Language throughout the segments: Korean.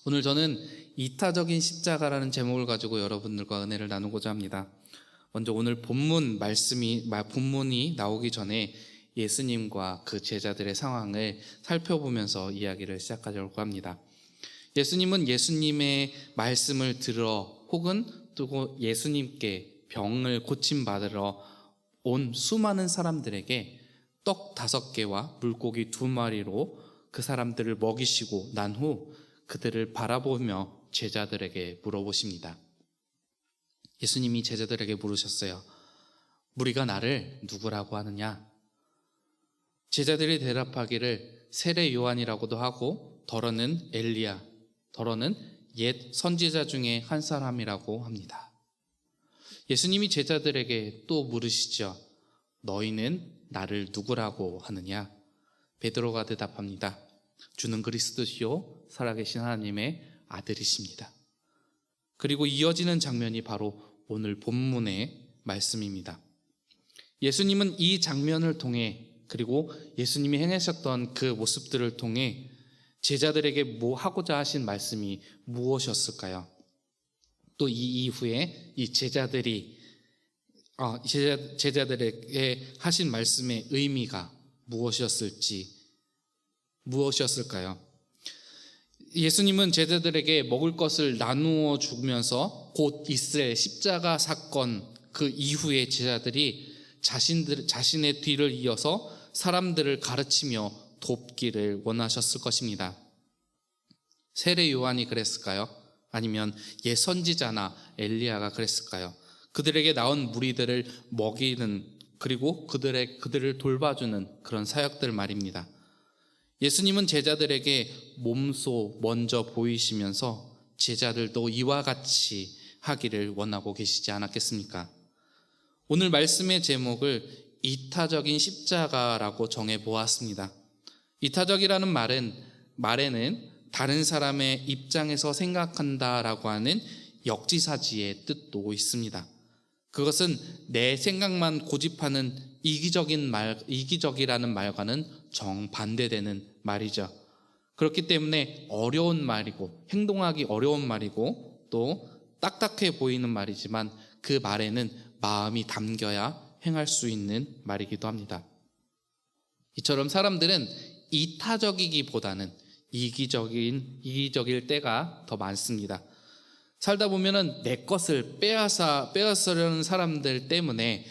오늘 저는 이타적인 십자가라는 제목을 가지고 여러분들과 은혜를 나누고자 합니다. 먼저 오늘 본문이 나오기 전에 예수님과 그 제자들의 상황을 살펴보면서 이야기를 시작하려고 합니다. 예수님은 예수님의 말씀을 들어 혹은 또 예수님께 병을 고침받으러 온 수많은 사람들에게 떡 5개와 물고기 2마리로 그 사람들을 먹이시고 난 후 그들을 바라보며 제자들에게 물어보십니다. 예수님이 제자들에게 물으셨어요. 무리가 나를 누구라고 하느냐? 제자들이 대답하기를 세례 요한이라고도 하고 더러는 엘리야, 더러는 옛 선지자 중에 한 사람이라고 합니다. 예수님이 제자들에게 또 물으시죠. 너희는 나를 누구라고 하느냐? 베드로가 대답합니다. 주는 그리스도시요 살아계신 하나님의 아들이십니다. 그리고 이어지는 장면이 바로 오늘 본문의 말씀입니다. 예수님은 이 장면을 통해 그리고 예수님이 행하셨던 그 모습들을 통해 제자들에게 하고자 하신 말씀이 무엇이었을까요? 또 이 이후에 이 제자들에게 하신 말씀의 의미가 무엇이었을까요? 예수님은 제자들에게 먹을 것을 나누어 주면서 곧 있을 십자가 사건 그 이후에 제자들이 자신의 뒤를 이어서 사람들을 가르치며 돕기를 원하셨을 것입니다. 세례 요한이 그랬을까요? 아니면 옛 선지자나 엘리야가 그랬을까요? 그들에게 나온 무리들을 먹이는 그리고 그들을 돌봐주는 그런 사역들 말입니다. 예수님은 제자들에게 몸소 먼저 보이시면서 제자들도 이와 같이 하기를 원하고 계시지 않았겠습니까? 오늘 말씀의 제목을 이타적인 십자가라고 정해보았습니다. 이타적이라는 말에는 다른 사람의 입장에서 생각한다라고 하는 역지사지의 뜻도 있습니다. 그것은 내 생각만 고집하는 이기적이라는 말과는 정반대되는 말이죠. 그렇기 때문에 어려운 말이고 행동하기 어려운 말이고 또 딱딱해 보이는 말이지만 그 말에는 마음이 담겨야 행할 수 있는 말이기도 합니다. 이처럼 사람들은 이타적이기보다는 이기적일 때가 더 많습니다. 살다 보면은 내 것을 빼앗으려는 사람들 때문에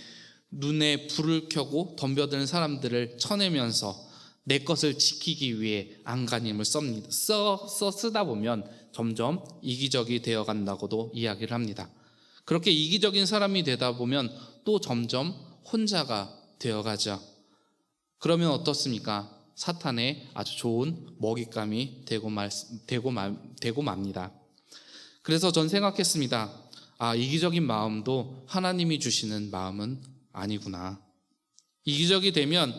눈에 불을 켜고 덤벼드는 사람들을 쳐내면서 내 것을 지키기 위해 안간힘을 쓰다 보면 점점 이기적이 되어 간다고도 이야기를 합니다. 그렇게 이기적인 사람이 되다 보면 또 점점 혼자가 되어 가죠. 그러면 어떻습니까? 사탄의 아주 좋은 먹잇감이 되고 맙니다. 그래서 전 생각했습니다. 이기적인 마음도 하나님이 주시는 마음은 아니구나. 이기적이 되면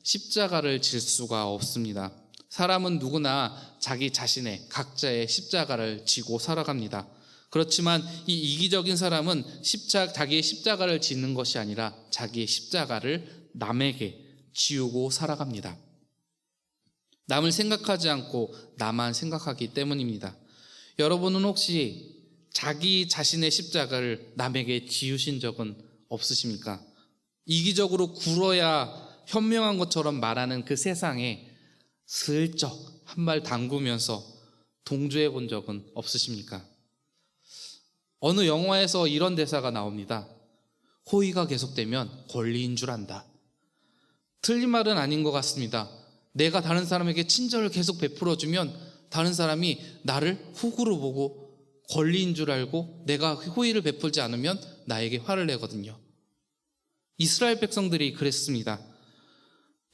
십자가를 질 수가 없습니다. 사람은 누구나 자기 자신의 각자의 십자가를 지고 살아갑니다. 그렇지만 이 이기적인 사람은 자기의 십자가를 지는 것이 아니라 자기의 십자가를 남에게 지우고 살아갑니다. 남을 생각하지 않고 나만 생각하기 때문입니다. 여러분은 혹시 자기 자신의 십자가를 남에게 지우신 적은 없으십니까? 이기적으로 굴어야 현명한 것처럼 말하는 그 세상에 슬쩍 한 발 담그면서 동조해 본 적은 없으십니까? 어느 영화에서 이런 대사가 나옵니다. 호의가 계속되면 권리인 줄 안다. 틀린 말은 아닌 것 같습니다. 내가 다른 사람에게 친절을 계속 베풀어주면 다른 사람이 나를 호구로 보고 권리인 줄 알고 내가 호의를 베풀지 않으면 나에게 화를 내거든요. 이스라엘 백성들이 그랬습니다.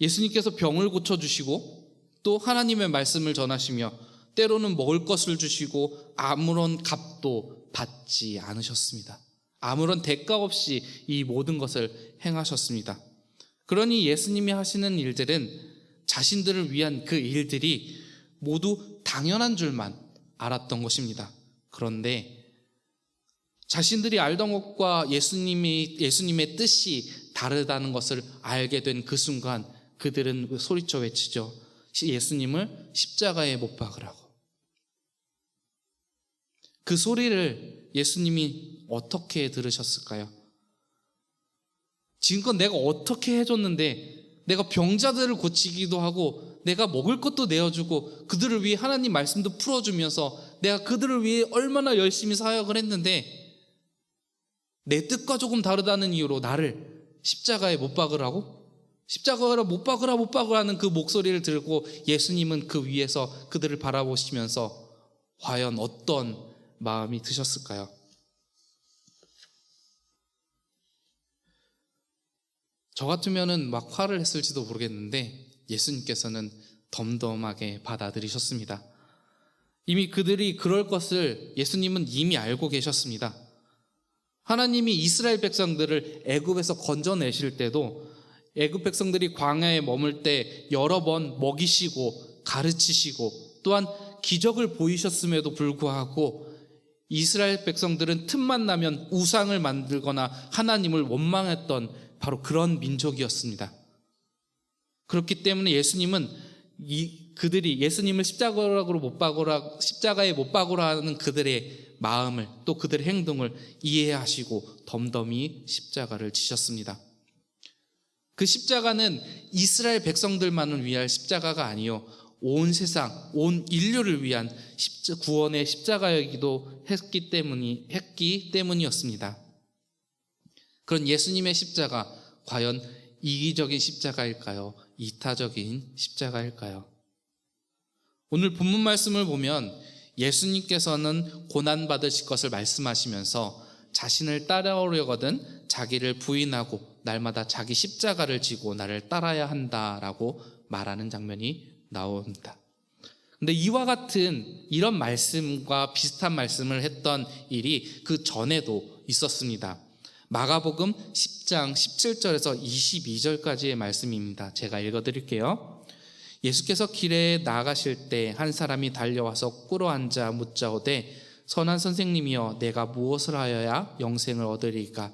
예수님께서 병을 고쳐주시고 또 하나님의 말씀을 전하시며 때로는 먹을 것을 주시고 아무런 값도 받지 않으셨습니다. 아무런 대가 없이 이 모든 것을 행하셨습니다. 그러니 예수님이 하시는 일들은 자신들을 위한 그 일들이 모두 당연한 줄만 알았던 것입니다. 그런데 자신들이 알던 것과 예수님의 뜻이 다르다는 것을 알게 된 그 순간 그들은 소리쳐 외치죠. 예수님을 십자가에 못 박으라고. 그 소리를 예수님이 어떻게 들으셨을까요? 지금껏 내가 어떻게 해줬는데, 내가 병자들을 고치기도 하고 내가 먹을 것도 내어주고 그들을 위해 하나님 말씀도 풀어주면서 내가 그들을 위해 얼마나 열심히 사역을 했는데, 내 뜻과 조금 다르다는 이유로 나를 십자가에 못 박으라고? 십자가에 못 박으라 하는 그 목소리를 들고 예수님은 그 위에서 그들을 바라보시면서 과연 어떤 마음이 드셨을까요? 저 같으면은 막 화를 했을지도 모르겠는데 예수님께서는 덤덤하게 받아들이셨습니다. 이미 그들이 그럴 것을 예수님은 이미 알고 계셨습니다. 하나님이 이스라엘 백성들을 애굽에서 건져내실 때도 애굽 백성들이 광야에 머물 때 여러 번 먹이시고 가르치시고 또한 기적을 보이셨음에도 불구하고 이스라엘 백성들은 틈만 나면 우상을 만들거나 하나님을 원망했던 바로 그런 민족이었습니다. 그렇기 때문에 예수님은 그들이 예수님을 십자가에 못 박으라 하는 그들의 마음을 또 그들의 행동을 이해하시고 덤덤히 십자가를 지셨습니다. 그 십자가는 이스라엘 백성들만을 위한 십자가가 아니요 온 세상, 온 인류를 위한 구원의 십자가이기도 했기 때문이었습니다. 그런 예수님의 십자가, 과연 이기적인 십자가일까요? 이타적인 십자가일까요? 오늘 본문 말씀을 보면 예수님께서는 고난받으실 것을 말씀하시면서 자신을 따라오려거든 자기를 부인하고 날마다 자기 십자가를 지고 나를 따라야 한다라고 말하는 장면이 나옵니다. 근데 이와 같은 이런 말씀과 비슷한 말씀을 했던 일이 그 전에도 있었습니다. 마가복음 10장 17절에서 22절까지의 말씀입니다. 제가 읽어드릴게요. 예수께서 길에 나아가실 때 한 사람이 달려와서 꿇어앉아 묻자오되 선한 선생님이여 내가 무엇을 하여야 영생을 얻으리까?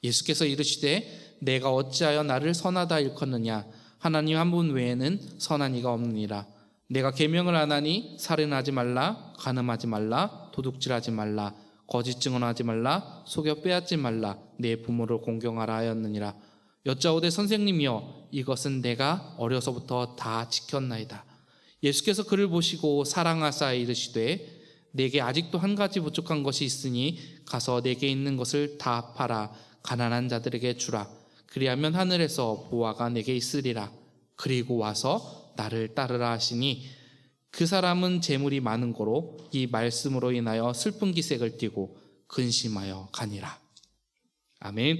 예수께서 이르시되 내가 어찌하여 나를 선하다 일컫느냐? 하나님 한 분 외에는 선한 이가 없느니라. 내가 계명을 안 하니 살인하지 말라, 간음하지 말라, 도둑질하지 말라, 거짓 증언하지 말라, 속여 빼앗지 말라, 내 부모를 공경하라 하였느니라. 여짜오되 선생님이여 이것은 내가 어려서부터 다 지켰나이다. 예수께서 그를 보시고 사랑하사 이르시되 내게 아직도 한 가지 부족한 것이 있으니 가서 내게 있는 것을 다 팔아 가난한 자들에게 주라. 그리하면 하늘에서 보화가 내게 있으리라. 그리고 와서 나를 따르라 하시니 그 사람은 재물이 많은 고로 이 말씀으로 인하여 슬픈 기색을 띠고 근심하여 가니라. 아멘.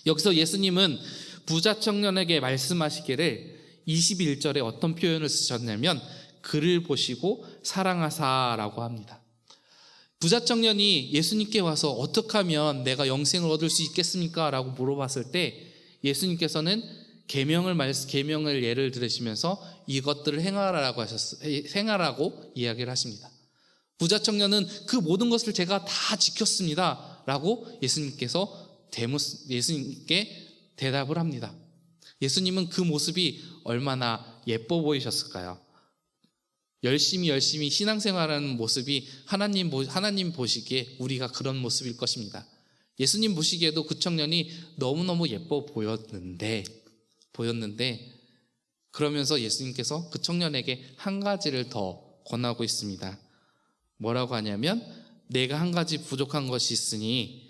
여기서 예수님은 부자 청년에게 말씀하시기를 21절에 어떤 표현을 쓰셨냐면 그를 보시고 사랑하사라고 합니다. 부자 청년이 예수님께 와서 어떻게 하면 내가 영생을 얻을 수 있겠습니까? 라고 물어봤을 때 예수님께서는 계명을 예를 들으시면서 이것들을 행하라고 이야기를 하십니다. 부자 청년은 그 모든 것을 제가 다 지켰습니다 라고 예수님께 대답을 합니다. 예수님은 그 모습이 얼마나 예뻐 보이셨을까요? 열심히 신앙생활하는 모습이 하나님 보시기에 우리가 그런 모습일 것입니다. 예수님 보시기에도 그 청년이 너무너무 예뻐 보였는데 그러면서 예수님께서 그 청년에게 한 가지를 더 권하고 있습니다. 뭐라고 하냐면 내가 한 가지 부족한 것이 있으니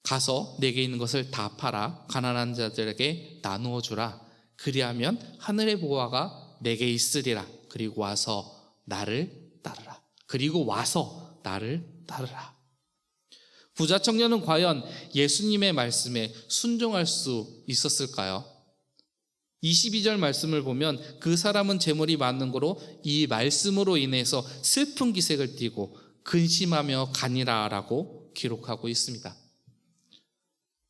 가서 내게 있는 것을 다 팔아 가난한 자들에게 나누어 주라. 그리하면 하늘의 보화가 내게 있으리라. 그리고 와서 나를 따르라. 부자 청년은 과연 예수님의 말씀에 순종할 수 있었을까요? 22절 말씀을 보면 그 사람은 재물이 많은 고로 이 말씀으로 인해서 슬픈 기색을 띠고 근심하며 가니라라고 기록하고 있습니다.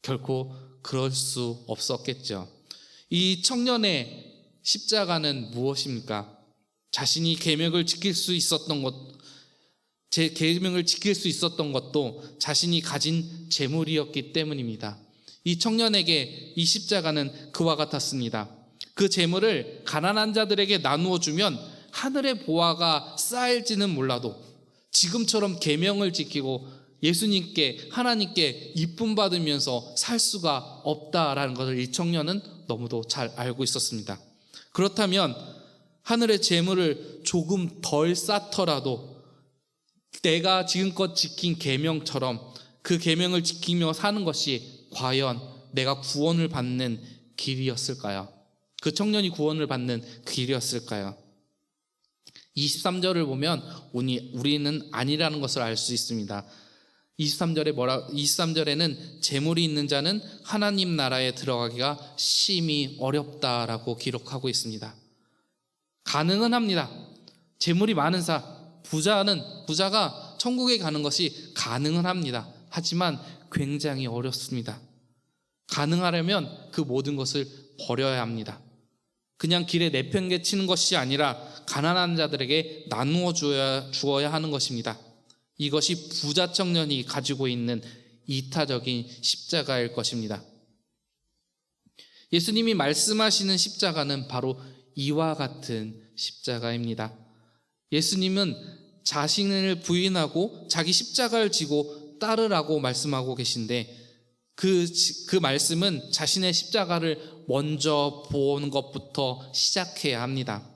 결코 그럴 수 없었겠죠. 이 청년의 십자가는 무엇입니까? 자신이 계명을 지킬 수 있었던 것도 자신이 가진 재물이었기 때문입니다. 이 청년에게 이 십자가는 그와 같았습니다. 그 재물을 가난한 자들에게 나누어 주면 하늘의 보화가 쌓일지는 몰라도 지금처럼 계명을 지키고 예수님께 하나님께 이쁨 받으면서 살 수가 없다라는 것을 이 청년은 너무도 잘 알고 있었습니다. 그렇다면 하늘의 재물을 조금 덜 쌓더라도 내가 지금껏 지킨 계명처럼 그 계명을 지키며 사는 것이 과연 내가 구원을 받는 길이었을까요? 그 청년이 구원을 받는 길이었을까요? 23절을 보면 우리는 아니라는 것을 알 수 있습니다. 23절에는 재물이 있는 자는 하나님 나라에 들어가기가 심히 어렵다라고 기록하고 있습니다. 가능은 합니다. 재물이 많은 부자가 천국에 가는 것이 가능은 합니다. 하지만 굉장히 어렵습니다. 가능하려면 그 모든 것을 버려야 합니다. 그냥 길에 내팽개치는 것이 아니라 가난한 자들에게 나누어 주어야 하는 것입니다. 이것이 부자 청년이 가지고 있는 이타적인 십자가일 것입니다. 예수님이 말씀하시는 십자가는 바로 이와 같은 십자가입니다. 예수님은 자신을 부인하고 자기 십자가를 지고 따르라고 말씀하고 계신데 그 말씀은 자신의 십자가를 먼저 보는 것부터 시작해야 합니다.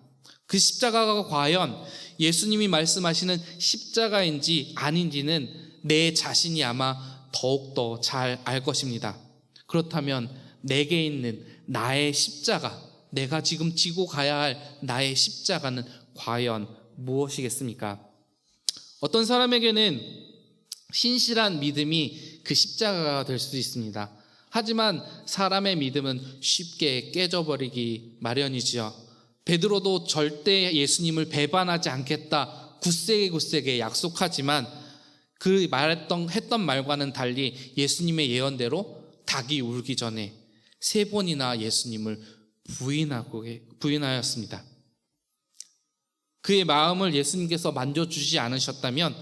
그 십자가가 과연 예수님이 말씀하시는 십자가인지 아닌지는 내 자신이 아마 더욱더 잘 알 것입니다. 그렇다면 내게 있는 나의 십자가, 내가 지금 지고 가야 할 나의 십자가는 과연 무엇이겠습니까? 어떤 사람에게는 신실한 믿음이 그 십자가가 될 수 있습니다. 하지만 사람의 믿음은 쉽게 깨져버리기 마련이지요. 베드로도 절대 예수님을 배반하지 않겠다 굳세게 약속하지만 했던 말과는 달리 예수님의 예언대로 닭이 울기 전에 3번이나 예수님을 부인하였습니다. 그의 마음을 예수님께서 만져주지 않으셨다면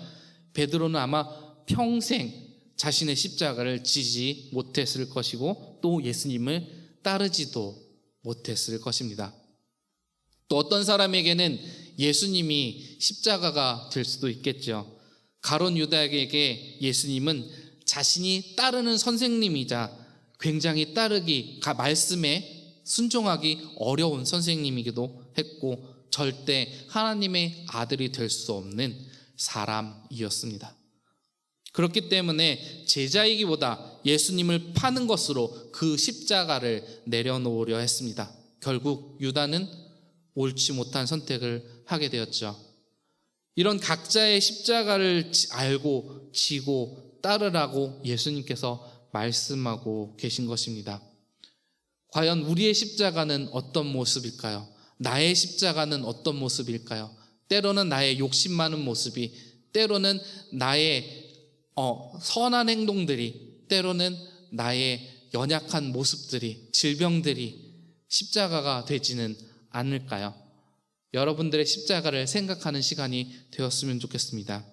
베드로는 아마 평생 자신의 십자가를 지지 못했을 것이고 또 예수님을 따르지도 못했을 것입니다. 또 어떤 사람에게는 예수님이 십자가가 될 수도 있겠죠. 가룟 유다에게 예수님은 자신이 따르는 선생님이자 굉장히 말씀에 순종하기 어려운 선생님이기도 했고 절대 하나님의 아들이 될 수 없는 사람이었습니다. 그렇기 때문에 제자이기보다 예수님을 파는 것으로 그 십자가를 내려놓으려 했습니다. 결국 유다는 옳지 못한 선택을 하게 되었죠. 이런 각자의 십자가를 알고 지고 따르라고 예수님께서 말씀하고 계신 것입니다. 과연 우리의 십자가는 어떤 모습일까요? 나의 십자가는 어떤 모습일까요? 때로는 나의 욕심 많은 모습이, 때로는 나의 선한 행동들이, 때로는 나의 연약한 모습들이, 질병들이 십자가가 되지는 않을까요? 여러분들의 십자가를 생각하는 시간이 되었으면 좋겠습니다.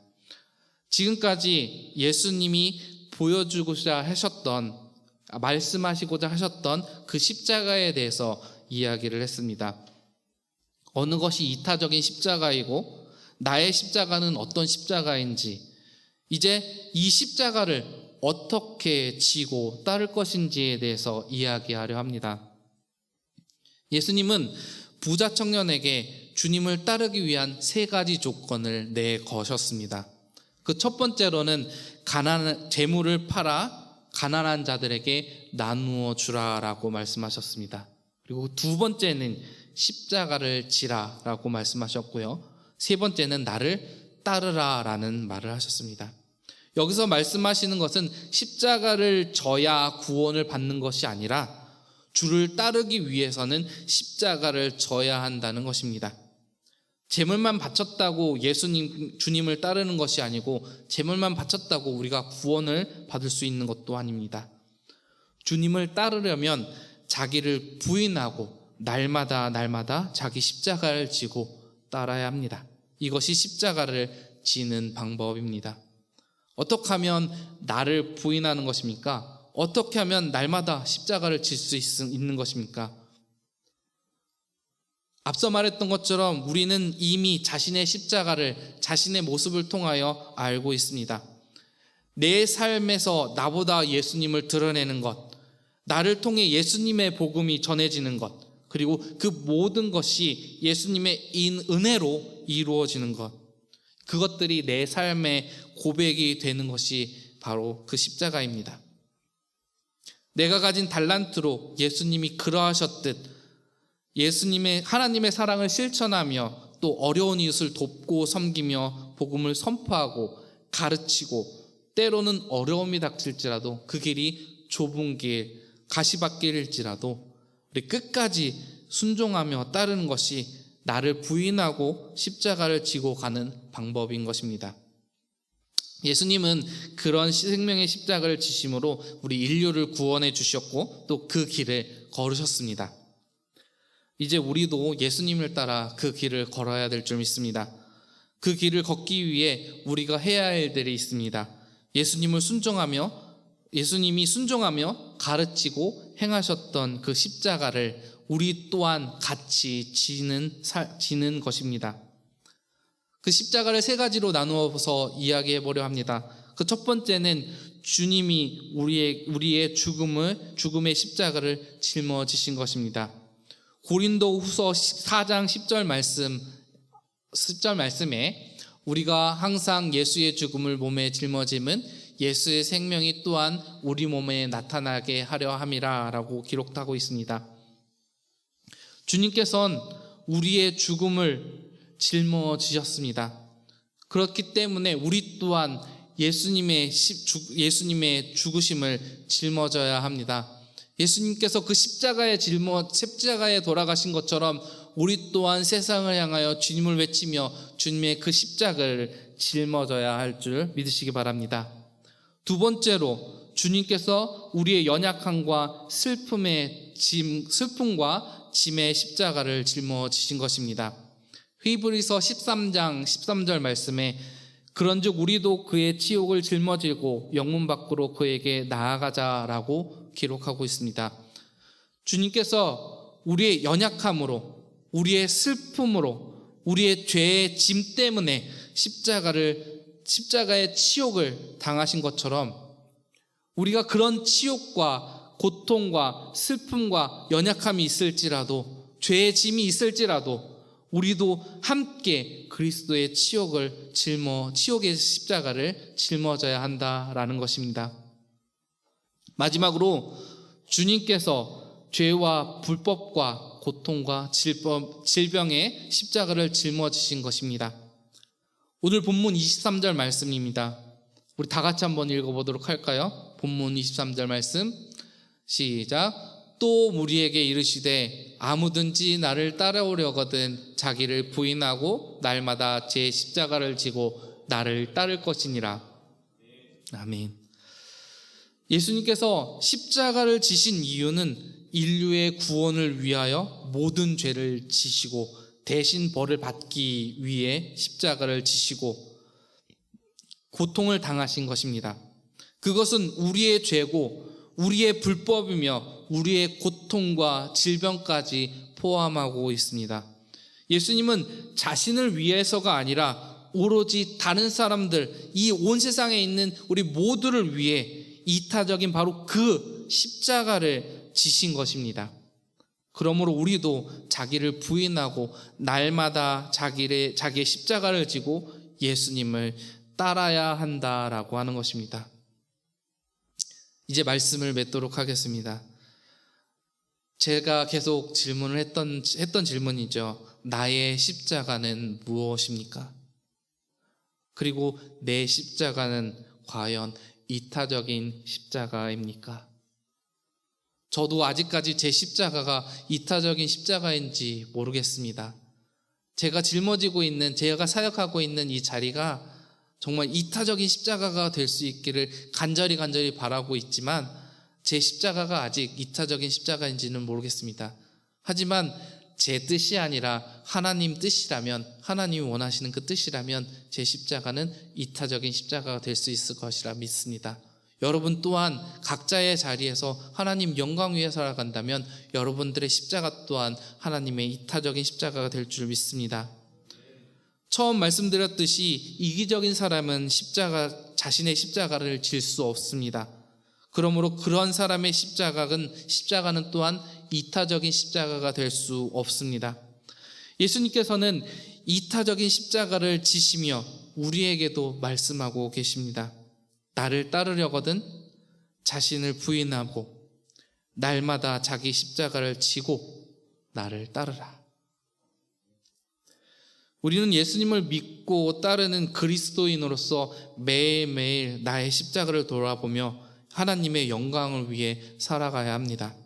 지금까지 예수님이 보여주고자 하셨던, 말씀하시고자 하셨던 그 십자가에 대해서 이야기를 했습니다. 어느 것이 이타적인 십자가이고 나의 십자가는 어떤 십자가인지, 이제 이 십자가를 어떻게 지고 따를 것인지에 대해서 이야기하려 합니다. 예수님은 부자 청년에게 주님을 따르기 위한 3가지 조건을 내거셨습니다. 그 첫 번째로는 재물을 팔아 가난한 자들에게 나누어 주라라고 말씀하셨습니다. 그리고 2번째는 십자가를 지라라고 말씀하셨고요. 3번째는 나를 따르라라는 말을 하셨습니다. 여기서 말씀하시는 것은 십자가를 져야 구원을 받는 것이 아니라 주를 따르기 위해서는 십자가를 져야 한다는 것입니다. 재물만 바쳤다고 주님을 따르는 것이 아니고 재물만 바쳤다고 우리가 구원을 받을 수 있는 것도 아닙니다. 주님을 따르려면 자기를 부인하고 날마다 자기 십자가를 지고 따라야 합니다. 이것이 십자가를 지는 방법입니다. 어떻게 하면 나를 부인하는 것입니까? 어떻게 하면 날마다 십자가를 질 수 있는 것입니까? 앞서 말했던 것처럼 우리는 이미 자신의 십자가를, 자신의 모습을 통하여 알고 있습니다. 내 삶에서 나보다 예수님을 드러내는 것, 나를 통해 예수님의 복음이 전해지는 것, 그리고 그 모든 것이 예수님의 은혜로 이루어지는 것, 그것들이 내 삶의 고백이 되는 것이 바로 그 십자가입니다. 내가 가진 달란트로 예수님이 그러하셨듯 하나님의 사랑을 실천하며 또 어려운 이웃을 돕고 섬기며 복음을 선포하고 가르치고, 때로는 어려움이 닥칠지라도 그 길이 좁은 길, 가시밭길일지라도 우리 끝까지 순종하며 따르는 것이 나를 부인하고 십자가를 지고 가는 방법인 것입니다. 예수님은 그런 생명의 십자가를 지심으로 우리 인류를 구원해 주셨고 또 그 길을 걸으셨습니다. 이제 우리도 예수님을 따라 그 길을 걸어야 될 줄 믿습니다. 그 길을 걷기 위해 우리가 해야 할 일들이 있습니다. 예수님이 순종하며 가르치고 행하셨던 그 십자가를 우리 또한 같이 지는 것입니다. 그 십자가를 세 가지로 나누어서 이야기해 보려 합니다. 그 첫 번째는 주님이 우리의 죽음의 십자가를 짊어지신 것입니다. 고린도후서 4장 10절 말씀에 우리가 항상 예수의 죽음을 몸에 짊어짐은 예수의 생명이 또한 우리 몸에 나타나게 하려 함이라 라고 기록하고 있습니다. 주님께서는 우리의 죽음을 짊어지셨습니다. 그렇기 때문에 우리 또한 예수님의 죽으심을 짊어져야 합니다. 예수님께서 그 십자가에 돌아가신 것처럼 우리 또한 세상을 향하여 주님을 외치며 주님의 그 십자가를 짊어져야 할 줄 믿으시기 바랍니다. 두 번째로 주님께서 우리의 연약함과 슬픔과 짐의 십자가를 짊어지신 것입니다. 히브리서 13장 13절 말씀에 그런즉 우리도 그의 치욕을 짊어지고 영문 밖으로 그에게 나아가자라고 기록하고 있습니다. 주님께서 우리의 연약함으로, 우리의 슬픔으로, 우리의 죄의 짐 때문에 십자가의 치욕을 당하신 것처럼 우리가 그런 치욕과 고통과 슬픔과 연약함이 있을지라도, 죄의 짐이 있을지라도 우리도 함께 그리스도의 치욕의 십자가를 짊어져야 한다라는 것입니다. 마지막으로 주님께서 죄와 불법과 고통과 질병의 십자가를 짊어지신 것입니다. 오늘 본문 23절 말씀입니다. 우리 다 같이 한번 읽어보도록 할까요? 본문 23절 말씀 시작. 또 우리에게 이르시되 아무든지 나를 따라오려거든 자기를 부인하고 날마다 제 십자가를 지고 나를 따를 것이니라. 아멘. 예수님께서 십자가를 지신 이유는 인류의 구원을 위하여 모든 죄를 지시고 대신 벌을 받기 위해 십자가를 지시고 고통을 당하신 것입니다. 그것은 우리의 죄고 우리의 불법이며 우리의 고통과 질병까지 포함하고 있습니다. 예수님은 자신을 위해서가 아니라 오로지 다른 사람들, 이 온 세상에 있는 우리 모두를 위해 이타적인 바로 그 십자가를 지신 것입니다. 그러므로 우리도 자기를 부인하고 날마다 자기의 십자가를 지고 예수님을 따라야 한다라고 하는 것입니다. 이제 말씀을 맺도록 하겠습니다. 제가 계속 질문을 했던 질문이죠. 나의 십자가는 무엇입니까? 그리고 내 십자가는 과연 이타적인 십자가입니까? 저도 아직까지 제 십자가가 이타적인 십자가인지 모르겠습니다. 제가 사역하고 있는 이 자리가 정말 이타적인 십자가가 될 수 있기를 간절히 바라고 있지만 제 십자가가 아직 이타적인 십자가인지는 모르겠습니다. 하지만 제 뜻이 아니라 하나님 뜻이라면, 하나님이 원하시는 그 뜻이라면 제 십자가는 이타적인 십자가가 될 수 있을 것이라 믿습니다. 여러분 또한 각자의 자리에서 하나님 영광 위에 살아간다면 여러분들의 십자가 또한 하나님의 이타적인 십자가가 될 줄 믿습니다. 처음 말씀드렸듯이 이기적인 사람은 자신의 십자가를 질 수 없습니다. 그러므로 그런 사람의 십자가는 또한 이타적인 십자가가 될 수 없습니다. 예수님께서는 이타적인 십자가를 지시며 우리에게도 말씀하고 계십니다. 나를 따르려거든 자신을 부인하고 날마다 자기 십자가를 지고 나를 따르라. 우리는 예수님을 믿고 따르는 그리스도인으로서 매일매일 나의 십자가를 돌아보며 하나님의 영광을 위해 살아가야 합니다.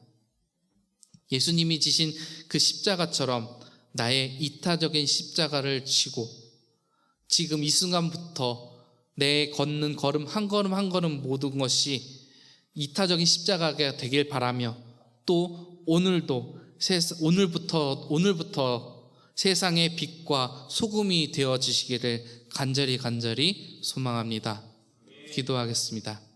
예수님이 지신 그 십자가처럼 나의 이타적인 십자가를 지고 지금 이 순간부터 내 걷는 걸음 한 걸음 모든 것이 이타적인 십자가가 되길 바라며 또 오늘부터 세상의 빛과 소금이 되어지시기를 간절히 소망합니다. 기도하겠습니다.